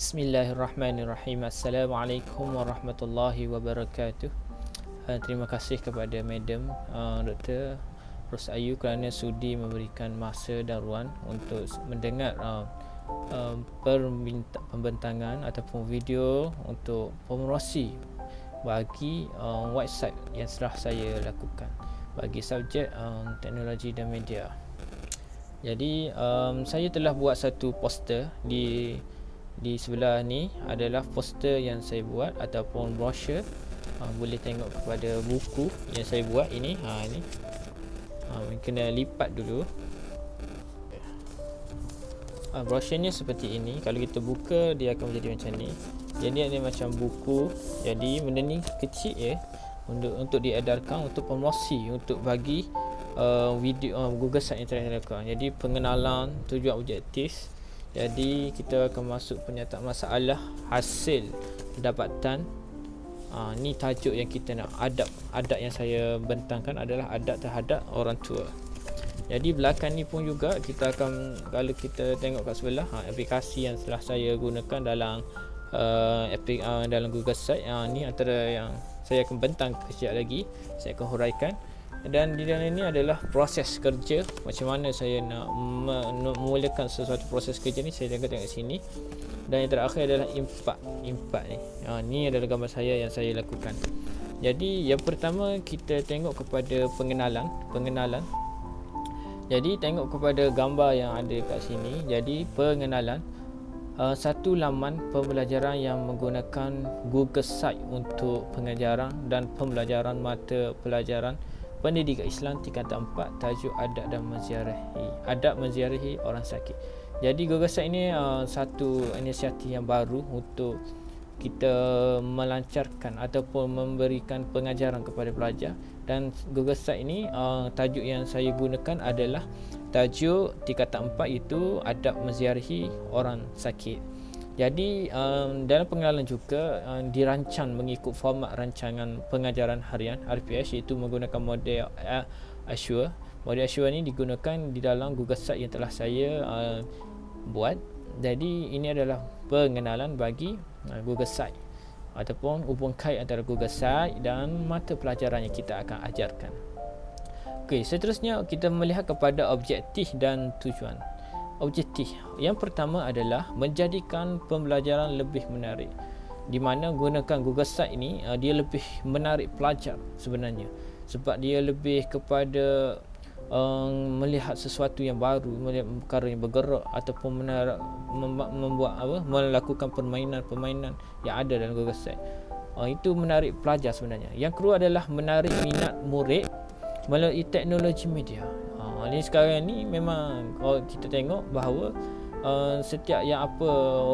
Bismillahirrahmanirrahim. Assalamualaikum warahmatullahi wabarakatuh. Terima kasih kepada Madam Dr. Ros Ayu kerana sudi memberikan masa dan ruang untuk mendengar pembentangan ataupun video untuk promosi bagi website yang telah saya lakukan bagi subjek teknologi dan media. Jadi saya telah buat satu poster di sebelah ni adalah poster yang saya buat ataupun brochure. Boleh tengok kepada buku yang saya buat ini. Ni kena lipat dulu. Brochure-nya seperti ini. Kalau kita buka, dia akan menjadi macam ni. Jadi ada macam buku. Jadi benda ni kecil ya, untuk diedarkan untuk promosi, untuk bagi video Google Site yang telah dilakukan. Jadi pengenalan, tujuan, objektif. Jadi kita akan masuk penyataan masalah, hasil pendapatan. Ni tajuk yang kita nak. Adab yang saya bentangkan adalah adab terhadap orang tua. Jadi belakang ni pun juga kita akan, kalau kita tengok kat sebelah, aplikasi yang telah saya gunakan dalam dalam Google Site. Ni antara yang saya akan bentang kejap lagi, saya akan huraikan. Dan di dalam ini adalah proses kerja, macam mana saya nak memulakan sesuatu proses kerja ni. Saya tengok sini. Dan yang terakhir adalah impact ni. Ni adalah gambar saya yang saya lakukan. Jadi yang pertama kita tengok kepada pengenalan. Jadi tengok kepada gambar yang ada kat sini. Jadi pengenalan, satu laman pembelajaran yang menggunakan Google Site untuk pengajaran dan pembelajaran mata pelajaran Pendidikan Islam tingkatan 4, tajuk adab dan menziarahi orang sakit. Jadi Google Site ini satu inisiatif yang baru untuk kita melancarkan ataupun memberikan pengajaran kepada pelajar. Dan Google Site ini tajuk yang saya gunakan adalah tajuk tingkatan 4, iaitu adab menziarahi orang sakit. Jadi dalam pengenalan juga dirancang mengikut format rancangan pengajaran harian RPS, iaitu menggunakan model Azure. Model Azure ni digunakan di dalam Google Site yang telah saya buat. Jadi ini adalah pengenalan bagi Google Site ataupun hubung kait antara Google Site dan mata pelajaran yang kita akan ajarkan. Okey, seterusnya kita melihat kepada objektif dan tujuan. Objektif yang pertama adalah menjadikan pembelajaran lebih menarik, di mana gunakan Google Site ini dia lebih menarik pelajar sebenarnya, sebab dia lebih kepada melihat sesuatu yang baru, melihat perkara yang bergerak ataupun melakukan permainan yang ada dalam Google Site. Itu menarik pelajar sebenarnya. Yang kedua adalah menarik minat murid melalui teknologi media. Ni sekarang ni memang kita tengok bahawa setiap yang apa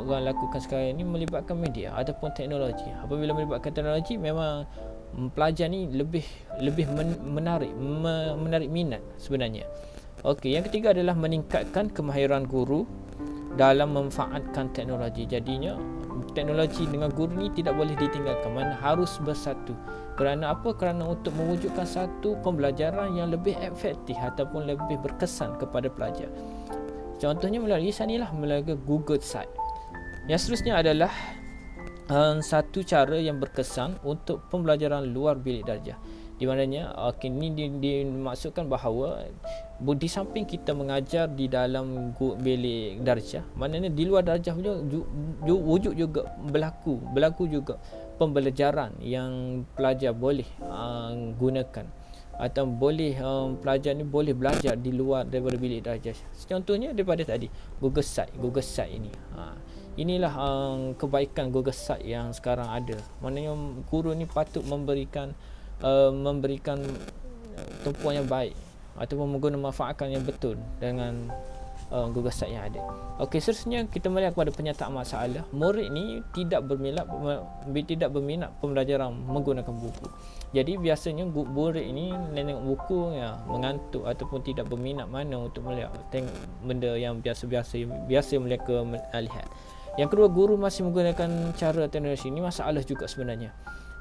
orang lakukan sekarang ni melibatkan media ataupun teknologi. Apabila melibatkan teknologi, memang pelajar ni lebih menarik minat sebenarnya. Okey, yang ketiga adalah meningkatkan kemahiran guru dalam memanfaatkan teknologi. Jadinya teknologi dengan guru ni tidak boleh ditinggalkan, mana harus bersatu. Kerana apa? Kerana untuk mewujudkan satu pembelajaran yang lebih efektif ataupun lebih berkesan kepada pelajar. Contohnya melalui sanilah, melalui Google Site. Yang seterusnya adalah satu cara yang berkesan untuk pembelajaran luar bilik darjah. Di mananya ini dimaksudkan bahawa di samping kita mengajar di dalam bilik darjah, maknanya di luar darjah wujud juga berlaku juga pembelajaran yang pelajar boleh gunakan, atau boleh pelajar ni boleh belajar di luar daripada bilik darjah. Contohnya daripada tadi Google Site ini. Inilah kebaikan Google Site yang sekarang ada. Maknanya guru ni patut memberikan tumpuan yang baik ataupun manfaatkan yang betul dengan Google Site yang ada. Okey, seterusnya kita melihat kepada penyataan masalah. Murid ni tidak berminat pembelajaran menggunakan buku. Jadi biasanya murid ini tengok buku mengantuk ataupun tidak berminat mana untuk melihat, tengok benda yang biasa mereka lihat. Yang kedua, guru masih menggunakan cara teknologi. Ini masalah juga sebenarnya.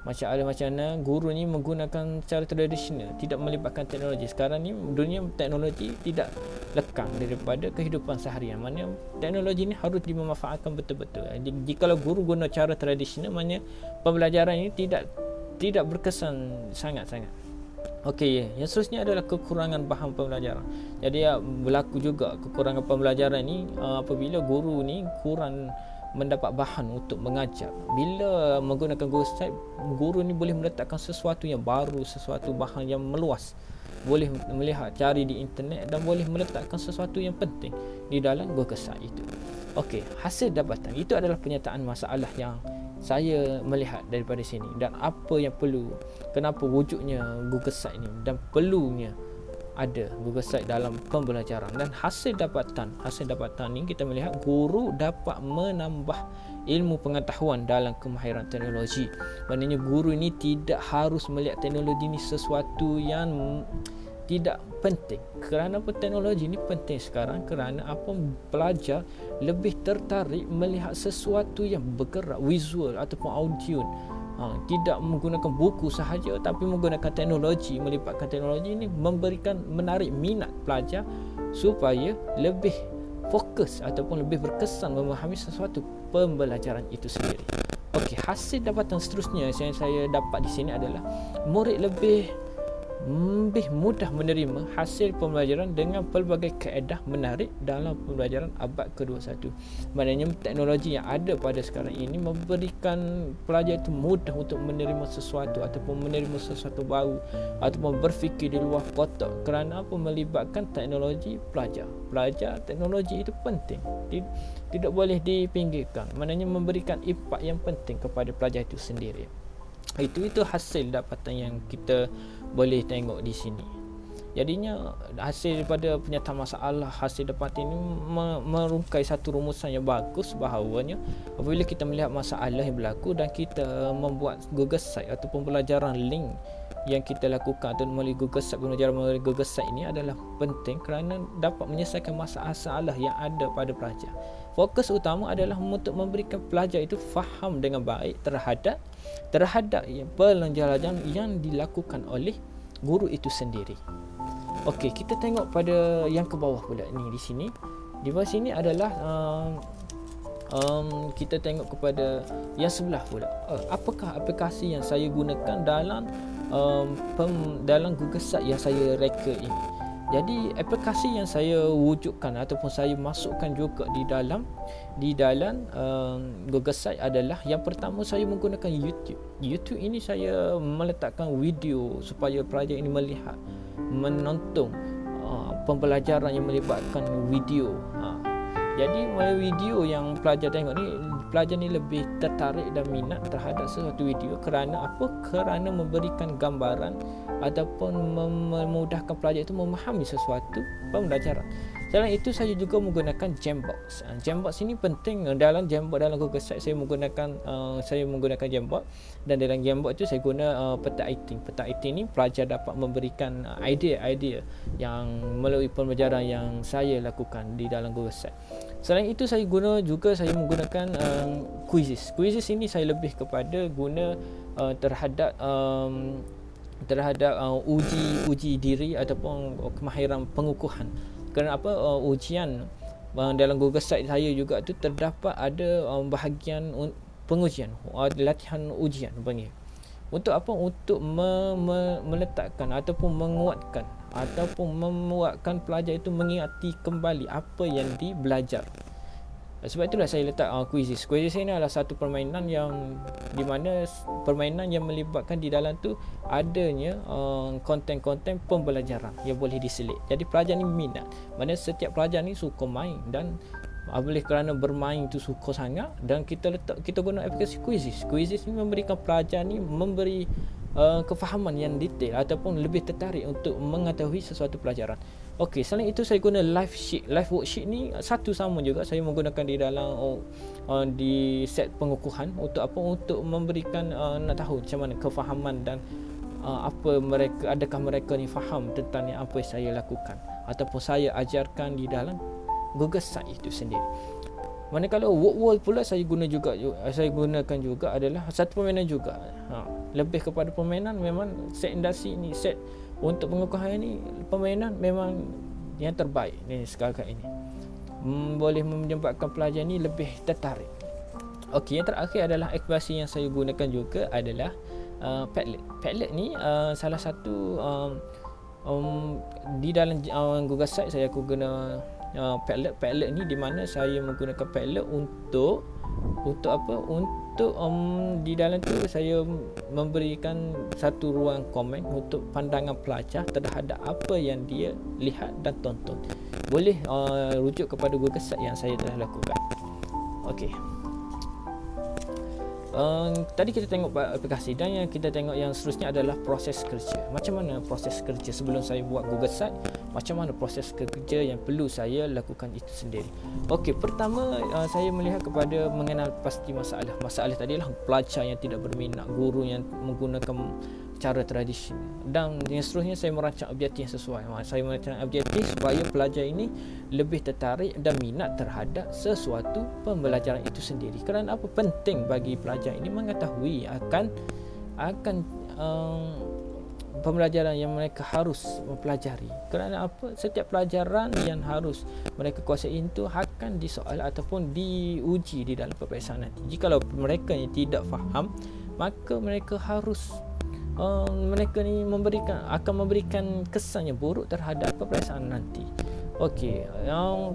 masalah macam mana guru ni menggunakan cara tradisional, tidak melibatkan teknologi. Sekarang ni dunia teknologi tidak lekang daripada kehidupan seharian. Maknanya teknologi ni harus dimanfaatkan betul-betul. Jikalau guru guna cara tradisional, maknanya pembelajaran ini tidak berkesan sangat-sangat. Okey, yang seterusnya adalah kekurangan bahan pembelajaran. Jadi berlaku juga kekurangan pembelajaran ni apabila guru ni kurang mendapat bahan untuk mengajar. Bila menggunakan Google Site, guru ni boleh meletakkan sesuatu yang baru, sesuatu bahan yang meluas, boleh melihat, cari di internet dan boleh meletakkan sesuatu yang penting di dalam Google Site itu. Okey, hasil dapatan itu adalah penyataan masalah yang saya melihat daripada sini dan apa yang perlu, kenapa wujudnya Google Site ni dan perlunya ada Google Site dalam pembelajaran. Dan hasil dapatan ni kita melihat guru dapat menambah ilmu pengetahuan dalam kemahiran teknologi. Maknanya guru ini tidak harus melihat teknologi ni sesuatu yang tidak penting. Kerana apa teknologi ni penting sekarang? Kerana apa pelajar lebih tertarik melihat sesuatu yang bergerak, visual ataupun audio. Tidak menggunakan buku sahaja tapi menggunakan teknologi, melibatkan teknologi ini menarik minat pelajar supaya lebih fokus ataupun lebih berkesan memahami sesuatu pembelajaran itu sendiri. Okey, hasil dapatan seterusnya yang saya dapat di sini adalah murid lebih mudah menerima hasil pembelajaran dengan pelbagai kaedah menarik dalam pembelajaran abad ke-21. Maknanya teknologi yang ada pada sekarang ini memberikan pelajar itu mudah untuk menerima sesuatu ataupun menerima sesuatu baru ataupun berfikir di luar kotak. Kerana apa? Melibatkan teknologi pelajar. Teknologi itu penting, tidak boleh dipinggirkan. Maknanya memberikan impak yang penting kepada pelajar itu sendiri. Itu hasil dapatan yang kita boleh tengok di sini. Jadinya hasil daripada penyataan masalah, hasil dapatan ini merungkai satu rumusan yang bagus bahawanya apabila kita melihat masalah yang berlaku dan kita membuat Google Site atau pembelajaran link yang kita lakukan atau melalui Google Site, pembelajaran melalui Google Site ini adalah penting kerana dapat menyelesaikan masalah yang ada pada pelajar. Fokus utama adalah untuk memberikan pelajar itu faham dengan baik terhadap pembelajaran yang dilakukan oleh guru itu sendiri. Okey, kita tengok pada yang ke bawah pula ni di sini. Di bawah sini adalah kita tengok kepada yang sebelah pula. Apakah aplikasi yang saya gunakan dalam Google Site yang saya reka ini? Jadi aplikasi yang saya wujudkan ataupun saya masukkan juga di dalam Google Site adalah yang pertama saya menggunakan YouTube. YouTube ini saya meletakkan video supaya pelajar ini melihat, menonton pembelajaran yang melibatkan video. Jadi melalui video yang pelajar tengok ni, pelajar ni lebih tertarik dan minat terhadap sesuatu video kerana apa? Kerana memberikan gambaran ataupun memudahkan pelajar itu memahami sesuatu pembelajaran. Selain itu saya juga menggunakan Jambox. Jambox ini penting dalam Google Site. Saya menggunakan Jambox dan dalam Jambox itu saya guna peta item. Peta item ni pelajar dapat memberikan idea-idea yang melalui pembelajaran yang saya lakukan di dalam Google Site. Selain itu saya menggunakan quizzes. Quizzes ini saya lebih kepada guna terhadap uji diri ataupun kemahiran pengukuhan. Kerana apa? Ujian dalam Google Site saya juga tu terdapat ada bahagian pengujian, latihan ujian panggil. Untuk apa? Untuk meletakkan ataupun menguatkan ataupun membuatkan pelajar itu mengingati kembali apa yang dibelajar. Sebab itulah saya letak quizzes. Quizzes ini adalah satu permainan yang di mana permainan yang melibatkan di dalam tu adanya konten-konten pembelajaran yang boleh diselit. Jadi pelajar ni minat. Mana setiap pelajar ni suka main dan oleh kerana bermain tu suka sangat dan kita guna aplikasi quizzes. Quizzes ni memberikan pelajar ni memberi kefahaman yang detail ataupun lebih tertarik untuk mengetahui sesuatu pelajaran. Okey, selain itu saya guna live sheet. Live worksheet ni satu sama juga saya menggunakan di dalam di set pengukuhan untuk apa? Untuk memberikan nak tahu macam mana kefahaman dan adakah mereka ni faham tentang apa yang saya lakukan ataupun saya ajarkan di dalam Google Site itu sendiri. Manakala Word pula saya gunakan juga adalah satu permainan juga. Lebih kepada permainan, memang set industri ni, set untuk pengukuhan ni, permainan memang yang terbaik ni sekarang ini. Boleh menyebabkan pelajar ni lebih tertarik. Okey, yang terakhir adalah aplikasi yang saya gunakan juga adalah Padlet. Padlet ni salah satu di dalam Google Site aku guna Padlet. Padlet ni di mana saya menggunakan Padlet untuk apa? Untuk di dalam tu saya memberikan satu ruang komen untuk pandangan pelajar terhadap apa yang dia lihat dan tonton. Boleh rujuk kepada Google Site yang saya telah lakukan. Okey. Tadi kita tengok aplikasi, dan yang kita tengok yang seterusnya adalah proses kerja. Macam mana proses kerja sebelum saya buat Google Site? Macam mana proses kerja yang perlu saya lakukan itu sendiri? Okey, pertama saya melihat kepada mengenal pasti masalah. Masalah tadi adalah pelajar yang tidak berminat, guru yang menggunakan cara tradisional, dan yang seterusnya saya merancang objektif yang sesuai. Saya merancang objektif supaya pelajar ini lebih tertarik dan minat terhadap sesuatu pembelajaran itu sendiri. Kerana apa? Penting bagi pelajar ini mengetahui akan pembelajaran yang mereka harus mempelajari. Kerana apa? Setiap pelajaran yang harus mereka kuasai itu akan disoal ataupun diuji di dalam peperiksaan nanti. Jikalau mereka yang tidak faham, maka mereka harus mereka ni akan memberikan kesan yang buruk terhadap peperiksaan nanti. Okey,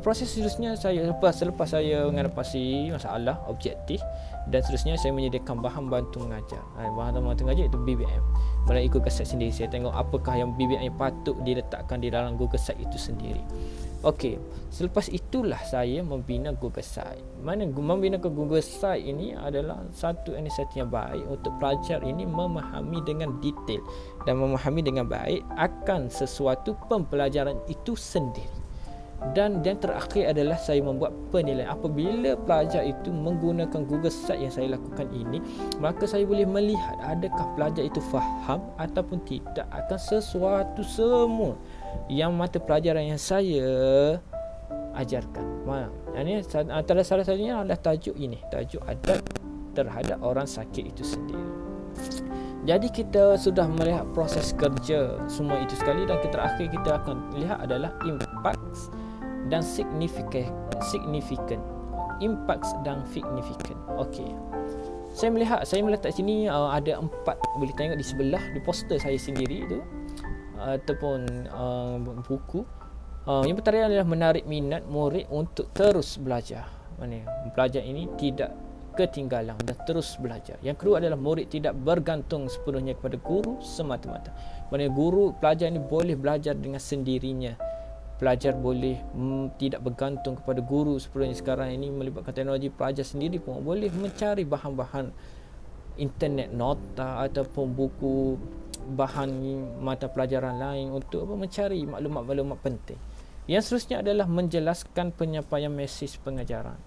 proses seterusnya saya selepas saya mengatasi masalah objektif, dan seterusnya saya menyediakan bahan bantu mengajar. Bahan bantu mengajar itu BBM. Melalui Google Site sendiri saya tengok apakah yang BBM yang patut diletakkan di dalam Google Site itu sendiri. Okey, selepas itulah saya membina Google Site. Mana membina ke Google Site ini adalah satu inisiatif yang baik untuk pelajar ini memahami dengan detail dan memahami dengan baik akan sesuatu pembelajaran itu sendiri. Dan yang terakhir adalah saya membuat penilaian. Apabila pelajar itu menggunakan Google Site yang saya lakukan ini, maka saya boleh melihat adakah pelajar itu faham ataupun tidak akan sesuatu semua yang mata pelajaran yang saya ajarkan. Ini antara salah satunya adalah tajuk ini, tajuk adab terhadap orang sakit itu sendiri. Jadi kita sudah melihat proses kerja semua itu sekali, dan terakhir kita akan lihat adalah impact dan significant. Impact dan significant. Okey. Saya meletak sini ada 4, boleh tengok di sebelah di poster saya sendiri itu ataupun buku. Yang pertama adalah menarik minat murid untuk terus belajar. Pelajar ini tidak ketinggalan dan terus belajar. Yang kedua adalah murid tidak bergantung sepenuhnya kepada guru semata-mata. Pelajar ini boleh belajar dengan sendirinya. Pelajar boleh tidak bergantung kepada guru sepenuhnya. Sekarang ini melibatkan teknologi, pelajar sendiri pun boleh mencari bahan-bahan internet, nota ataupun buku, bahan mata pelajaran lain untuk mencari maklumat-maklumat penting. Yang seterusnya adalah menjelaskan penyampaian mesej pengajaran.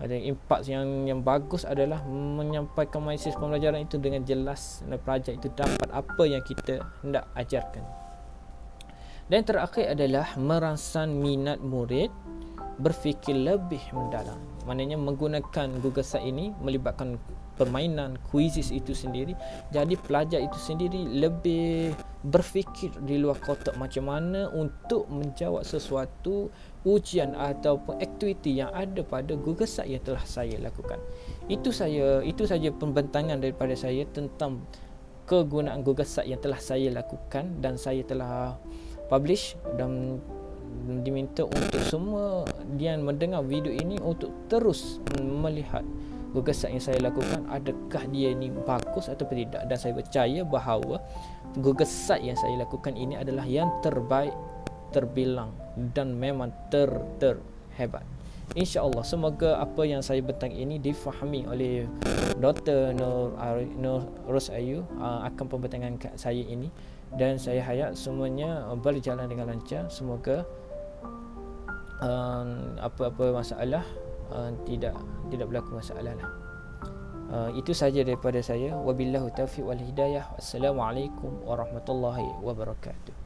Ada impact yang bagus adalah menyampaikan mesej pembelajaran itu dengan jelas, dan pelajar itu dapat apa yang kita hendak ajarkan. Dan terakhir adalah merangsang minat murid berfikir lebih mendalam. Maknanya menggunakan Google Site ini melibatkan permainan, kuisis itu sendiri. Jadi pelajar itu sendiri lebih berfikir di luar kotak macam mana untuk menjawab sesuatu ujian ataupun aktiviti yang ada pada Google Site yang telah saya lakukan. Itu saja pembentangan daripada saya tentang kegunaan Google Site yang telah saya lakukan, dan saya telah publish dan diminta untuk semua yang mendengar video ini untuk terus melihat Google Site yang saya lakukan, adakah dia ni bagus atau tidak. Dan saya percaya bahawa Google Site yang saya lakukan ini adalah yang terbaik, terbilang dan memang terhebat. InsyaAllah semoga apa yang saya bentang ini difahami oleh Dr. Nur Rosayu akan pembentangan saya ini, dan saya harap semuanya berjalan dengan lancar. Semoga apa-apa masalah tidak berlaku masalah lah. Itu saja daripada saya. Wabillahu taufiq wal hidayah. Assalamualaikum warahmatullahi wabarakatuh.